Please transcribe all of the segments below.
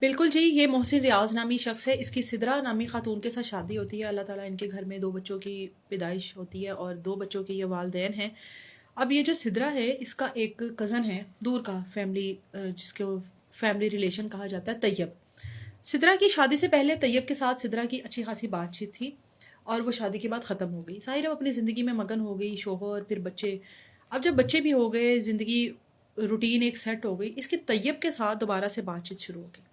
بالکل جی، یہ محسن ریاض نامی شخص ہے، اس کی سدرا نامی خاتون کے ساتھ شادی ہوتی ہے، اللہ تعالیٰ ان کے گھر میں 2 بچوں کی پیدائش ہوتی ہے اور 2 بچوں کے یہ والدین ہیں۔ اب یہ جو سدرا ہے اس کا ایک کزن ہے دور کا فیملی، جس کو فیملی ریلیشن کہا جاتا ہے، طیب۔ سدرا کی شادی سے پہلے طیب کے ساتھ سدرا کی اچھی خاصی بات چیت تھی اور وہ شادی کے بعد ختم ہو گئی۔ ظاہر ہے وہ اپنی زندگی میں مگن ہو گئی، شوہر پھر بچے۔ اب جب بچے بھی ہو گئے، زندگی روٹین ایک سیٹ ہو گئی، اس کے طیب کے ساتھ دوبارہ سے بات چیت شروع ہو گئی۔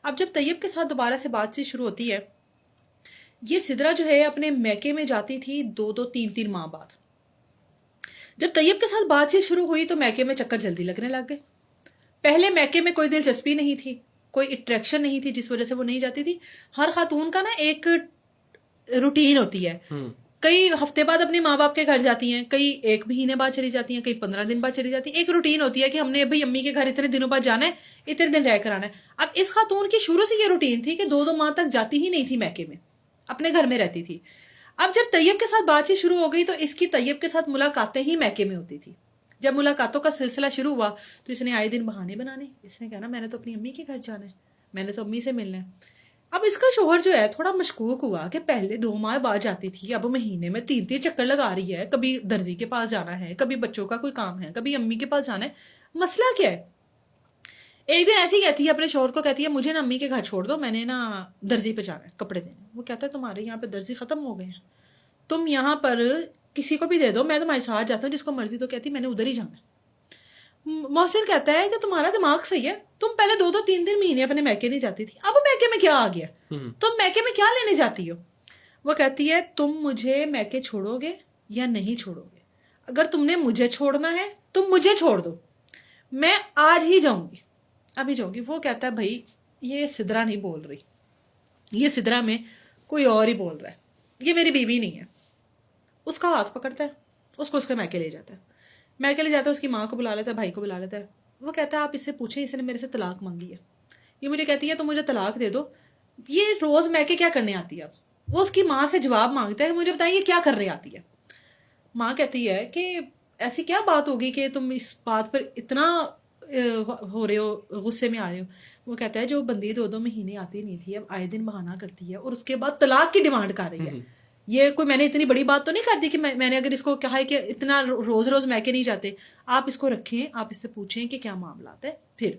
اب جب طیب کے ساتھ دوبارہ سے بات چیت شروع ہوتی ہے، یہ سدرا جو ہے اپنے میکے میں جاتی تھی 2-3 ماہ بعد۔ جب طیب کے ساتھ بات چیت شروع ہوئی تو میکے میں چکر جلدی لگنے لگ گئے۔ پہلے میکے میں کوئی دلچسپی نہیں تھی، کوئی اٹریکشن نہیں تھی جس وجہ سے وہ نہیں جاتی تھی۔ ہر خاتون کا نا ایک روٹین ہوتی ہے، کئی ہفتے بعد اپنے ماں باپ کے گھر جاتی ہیں، کئی 1 مہینے بعد چلی جاتی ہیں، کئی 15 دن بعد چلی جاتی ہیں۔ ایک روٹین ہوتی ہے کہ ہم نے ابھی امی کے گھر اتنے دنوں بعد جانا ہے، اتنے دن رہ کر آنا ہے۔ اب اس خاتون کی شروع سے یہ روٹین تھی کہ 2 ماہ تک جاتی ہی نہیں تھی میکے میں، اپنے گھر میں رہتی تھی۔ اب جب طیب کے ساتھ بات چیت شروع ہو گئی تو اس کی طیب کے ساتھ ملاقاتیں ہی میکے میں ہوتی تھی۔ جب ملاقاتوں کا سلسلہ شروع ہوا تو اس نے آئے دن بہانے بنانے، اس نے کہا نا میں نے تو اپنی امی کے گھر جانا ہے، میں نے تو امی سے ملنا ہے۔ اب اس کا شوہر جو ہے تھوڑا مشکوک ہوا کہ پہلے 2 ماہ بعد جاتی تھی، اب مہینے میں 3 چکر لگا رہی ہے، کبھی درزی کے پاس جانا ہے، کبھی بچوں کا کوئی کام ہے، کبھی امی کے پاس جانا ہے، مسئلہ کیا ہے؟ ایک دن ایسی کہتی ہے اپنے شوہر کو، کہتی ہے مجھے نا امی کے گھر چھوڑ دو، میں نے نا درزی پہ جانا ہے کپڑے دینے۔ وہ کہتا ہے تمہارے یہاں پہ درزی ختم ہو گئے ہیں، تم یہاں پر کسی کو بھی دے دو، میں تمہارے ساتھ جاتا ہوں جس کو مرضی۔ تو کہتی میں نے ادھر ہی جانا ہے۔ محسن کہتا ہے کہ تمہارا دماغ صحیح ہے، تم پہلے 2-3 مہینے اپنے میکے نہیں جاتی تھی، اب میکے میں کیا آ گیا؟ تم میکے میں کیا لینے جاتی ہو؟ وہ کہتی ہے تم مجھے میکے چھوڑو گے یا نہیں چھوڑو گے؟ اگر تم نے مجھے چھوڑنا ہے تم مجھے چھوڑ دو، میں آج ہی جاؤں گی، ابھی جاؤں گی۔ وہ کہتا ہے بھائی یہ سدرا نہیں بول رہی، یہ سدرا میں کوئی اور ہی بول رہا ہے، یہ میری بیوی نہیں ہے۔ اس کا ہاتھ پکڑتا ہے، اس کو اس کے میکے لے جاتا ہے، میکے لے جاتا ہے، اس کی ماں کو بلا لیتا ہے، بھائی کو بلا لیتا ہے۔ وہ کہتا ہے آپ اس سے پوچھیں، اس نے میرے سے طلاق مانگی ہے، یہ مجھے کہتی ہے تو مجھے طلاق دے دو، یہ روز میکے کیا کرنے آتی ہے؟ اب وہ اس کی ماں سے جواب مانگتا ہے مجھے بتائیے یہ کیا کرنے آتی ہے؟ ماں کہتی ہے کہ ایسی کیا بات ہوگی کہ تم اس بات پر اتنا ہو رہے ہو، غصے میں آ رہے ہو؟ وہ کہتا ہے جو بندی 2 مہینے آتی نہیں تھی اب آئے دن بہانہ کرتی ہے اور اس کے بعد طلاق کی ڈیمانڈ کر رہی ہے۔ یہ کوئی میں نے اتنی بڑی بات تو نہیں کر دی کہ میں نے اگر اس کو کہا ہے کہ اتنا روز میکے نہیں جاتے، آپ اس کو رکھیں، آپ اس سے پوچھیں کہ کیا معاملات ہے۔ پھر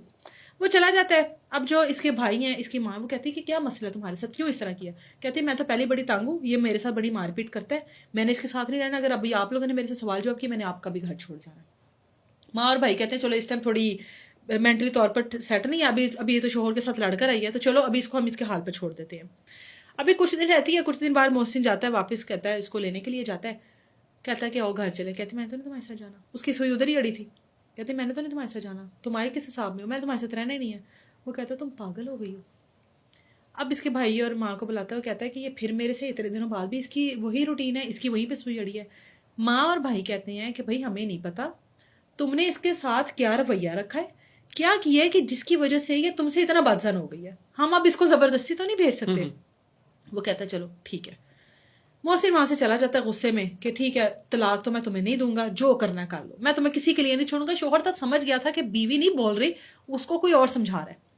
وہ چلا جاتا ہے۔ اب جو اس کے بھائی ہیں، اس کی ماں، وہ کہتی ہے کہ کیا مسئلہ ہے تمہارے ساتھ، کیوں اس طرح کیا؟ کہتی ہے میں تو پہلے بڑی تانگ ہوں، یہ میرے ساتھ بڑی مار پیٹ کرتا ہے، میں نے اس کے ساتھ نہیں رہنا، اگر ابھی آپ لوگوں نے میرے سے سوال جواب کیا میں نے آپ کا بھی گھر چھوڑ جانا۔ ماں اور بھائی کہتے ہیں چلو اس ٹائم تھوڑی مینٹلی طور پر سیٹ نہیں ہے، ابھی یہ تو شوہر کے ساتھ لڑ کر آئی ہے، تو چلو ابھی اس کو ہم اس کے حال پہ چھوڑ دیتے ہیں۔ ابھی کچھ دن رہتی ہے، کچھ دن بعد محسن جاتا ہے واپس، کہتا ہے اس کو لینے کے لیے جاتا ہے، کہتا ہے کہ او گھر چلے۔ کہتی میں نے تو نہیں تمہارے ساتھ جانا، اس کی سوئی ادھر ہی اڑی تھی۔ کہتی میں نے تو نہیں تمہارے ساتھ جانا، تمہارے کس حساب میں ہو، میں تمہارے ساتھ رہنا ہی نہیں ہے۔ وہ کہتا ہے تم پاگل ہو گئی ہو۔ اب اس کے بھائی اور ماں کو بلاتا ہے، وہ کہتا ہے کہ یہ پھر میرے سے اتنے دنوں بعد بھی اس کی وہی روٹین ہے، اس کی وہیں پہ سوئی اڑی ہے۔ ماں اور بھائی کہتے ہیں کہ بھائی ہمیں نہیں پتا تم نے اس کے ساتھ کیا رویہ رکھا ہے، کیا ہے کہ جس کی وجہ سے یہ تم سے اتنا بدزن ہو گئی ہے، ہم اب اس کو زبردستی تو نہیں بھیج سکتے۔ وہ کہتا ہے چلو ٹھیک ہے۔ محسن وہاں سے چلا جاتا ہے غصے میں کہ ٹھیک ہے طلاق تو میں تمہیں نہیں دوں گا، جو کرنا کر لو، میں تمہیں کسی کے لیے نہیں چھوڑوں گا۔ شوہر تھا سمجھ گیا تھا کہ بیوی نہیں بول رہی، اس کو کوئی اور سمجھا رہا ہے۔